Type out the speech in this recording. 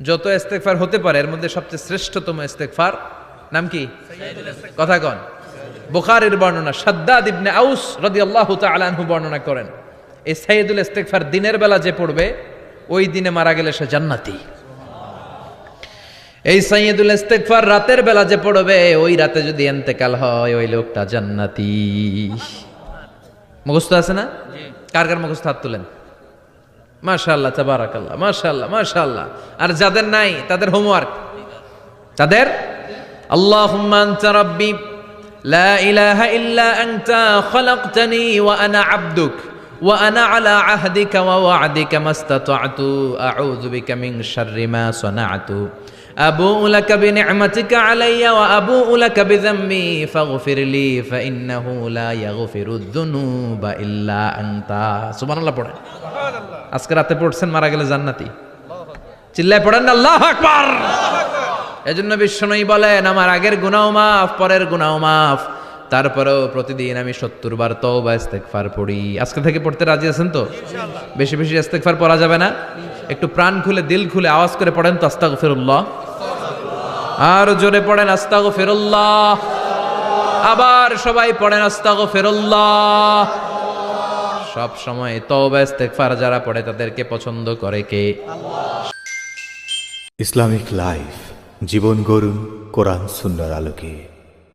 যত ইস্তেগফার হতে পারে এর মধ্যে সবচেয়ে শ্রেষ্ঠতম ইস্তেগফার নাম কি? কথা কন। বুখারীর বর্ণনা, শাদ্দাদ ইবনে আউস রাদিয়াল্লাহু তাআলা আনহু বর্ণনা করেন, এই সাইয়্যিদুল ইস্তেগফার দিনের বেলা যে পড়বে ওই দিনে মারা গেলে সে জান্নাতি। এই সাইয়্যিদুল ইস্তেগফার রাতের বেলা যে পড়বে ওই রাতে যদি ইন্তেকাল হয় ওই লোকটা জান্নাতি। মুখস্থ আছে না? কার কার মুখস্থ? হাত তুলেন। মাশাআল্লাহ, তাবারাকাল্লাহ, মাশাআল্লাহ, মাশাআল্লাহ। আর যাদের নাই তাদের হোমওয়ার্ক, তাদের আল্লাহুম্মা আনতা রাব্বি লা ইলাহা ইল্লা আনতা খালাকতানি ওয়া আনা আবদুক ওয়া আনা আলা আহদিকা ওয়া ওয়া'দিকা মাস্তাতা'তু আউযু বিকা মিন শাররি মা সানা'তু আবুউ লাকা বিনি'মাতিকা আলাইয়া ওয়া আবুউ লাকা বিযামবি ফাগফিরলি ফাইন্নাহু লা ইয়াগফিরুয যুনুবা ইল্লা আনতা। সুবহানাল্লাহ পড়েন। আজকে রাতে পড়ছেন, মারা গেলে জান্নাতি। চিল্লায় পড়েন না আল্লাহু আকবার। এজন্য বিশ্বনবী বলেন, আমার আগের গুনাহ মাফ, পরের গুনাহ মাফ, তারপরেও প্রতিদিন আমি 70 বার তওবা ইস্তেগফার পড়ি। আজকে থেকে পড়তে রাজি আছেন তো? ইনশাআল্লাহ। বেশি বেশি ইস্তেগফার পড়া যাবে না? একটু প্রাণ খুলে দিল খুলে আওয়াজ করে পড়েন তো আস্তাগফিরুল্লাহ। আর জোরে পড়েন আস্তাগফিরুল্লাহ। আবার সবাই পড়েন আস্তাগফিরুল্লাহ। সব সময় তওবা ইস্তেগফার যারা পড়ে তাদেরকে পছন্দ করে কে? আল্লাহ। ইসলামিক লাইফ, জীবন গড়ুন কোরআন সুন্নাহর আলোকে।